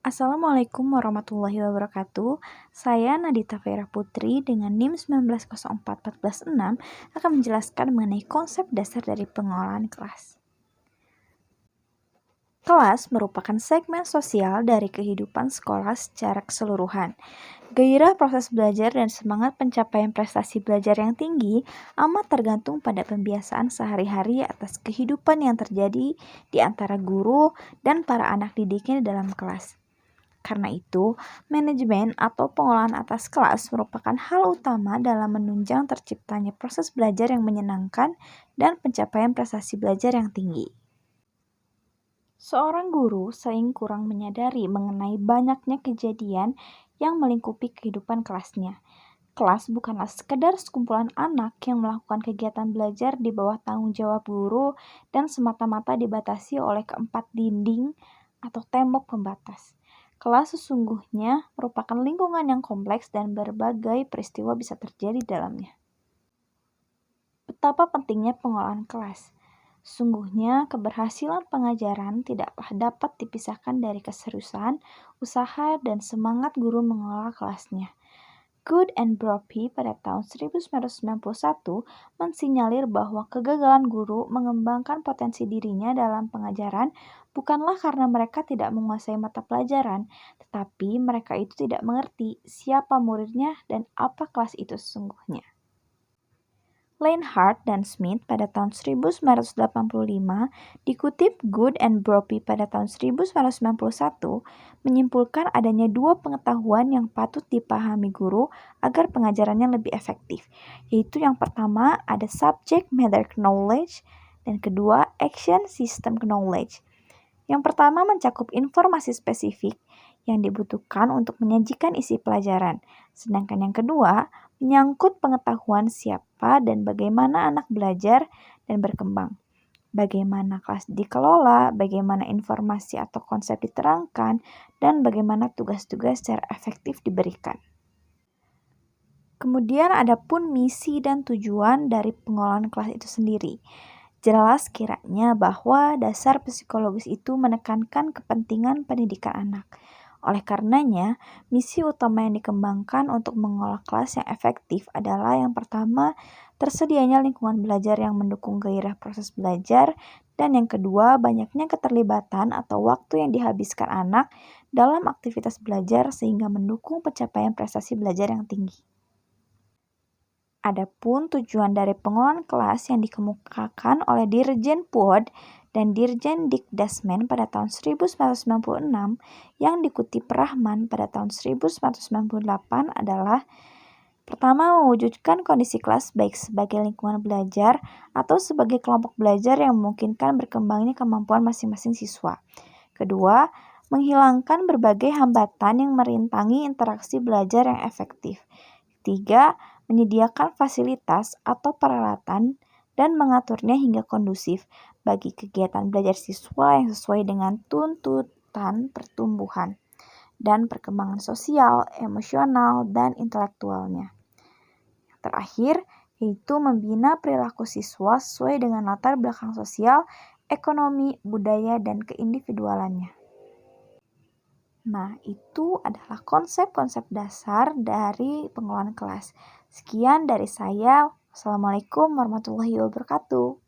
Assalamualaikum warahmatullahi wabarakatuh. Saya Nadita Vera Putri dengan NIM 1904146 akan menjelaskan mengenai konsep dasar dari pengelolaan kelas. Kelas merupakan segmen sosial dari kehidupan sekolah secara keseluruhan. Gairah proses belajar dan semangat pencapaian prestasi belajar yang tinggi amat tergantung pada pembiasaan sehari-hari atas kehidupan yang terjadi di antara guru dan para anak didiknya dalam kelas. Karena itu, manajemen atau pengolahan atas kelas merupakan hal utama dalam menunjang terciptanya proses belajar yang menyenangkan dan pencapaian prestasi belajar yang tinggi. Seorang guru sering kurang menyadari mengenai banyaknya kejadian yang melingkupi kehidupan kelasnya. Kelas bukanlah sekedar sekumpulan anak yang melakukan kegiatan belajar di bawah tanggung jawab guru dan semata-mata dibatasi oleh keempat dinding atau tembok pembatas. Kelas sesungguhnya merupakan lingkungan yang kompleks dan berbagai peristiwa bisa terjadi di dalamnya. Betapa pentingnya pengolahan kelas. Sungguhnya, keberhasilan pengajaran tidaklah dapat dipisahkan dari keseriusan, usaha, dan semangat guru mengelola kelasnya. Good and Brophy pada tahun 1991 mensinyalir bahwa kegagalan guru mengembangkan potensi dirinya dalam pengajaran bukanlah karena mereka tidak menguasai mata pelajaran, tetapi mereka itu tidak mengerti siapa muridnya dan apa kelas itu sesungguhnya. Reinhardt dan Smith pada tahun 1985 dikutip Good and Brophy pada tahun 1991 menyimpulkan adanya dua pengetahuan yang patut dipahami guru agar pengajarannya lebih efektif, yaitu yang pertama ada subject matter knowledge dan kedua action system knowledge. Yang pertama mencakup informasi spesifik yang dibutuhkan untuk menyajikan isi pelajaran, sedangkan yang kedua menyangkut pengetahuan siapa dan bagaimana anak belajar dan berkembang. Bagaimana kelas dikelola, bagaimana informasi atau konsep diterangkan, dan bagaimana tugas-tugas secara efektif diberikan. Kemudian ada pun misi dan tujuan dari pengelolaan kelas itu sendiri. Jelas kiranya bahwa dasar psikologis itu menekankan kepentingan pendidikan anak. Oleh karenanya, misi utama yang dikembangkan untuk mengolah kelas yang efektif adalah yang pertama, tersedianya lingkungan belajar yang mendukung gairah proses belajar, dan yang kedua, banyaknya keterlibatan atau waktu yang dihabiskan anak dalam aktivitas belajar sehingga mendukung pencapaian prestasi belajar yang tinggi. Adapun tujuan dari pengelolaan kelas yang dikemukakan oleh Dirjen PUOD dan Dirjen Dikdasmen pada tahun 1996 yang dikutip Rahman pada tahun 1998 adalah pertama, mewujudkan kondisi kelas baik sebagai lingkungan belajar atau sebagai kelompok belajar yang memungkinkan berkembangnya kemampuan masing-masing siswa. Kedua, menghilangkan berbagai hambatan yang merintangi interaksi belajar yang efektif. Ketiga, menyediakan fasilitas atau peralatan dan mengaturnya hingga kondusif bagi kegiatan belajar siswa yang sesuai dengan tuntutan pertumbuhan dan perkembangan sosial, emosional, dan intelektualnya. Yang terakhir, yaitu membina perilaku siswa sesuai dengan latar belakang sosial, ekonomi, budaya, dan keindividualannya. Nah, itu adalah konsep-konsep dasar dari pengelolaan kelas. Sekian dari saya. Wassalamualaikum warahmatullahi wabarakatuh.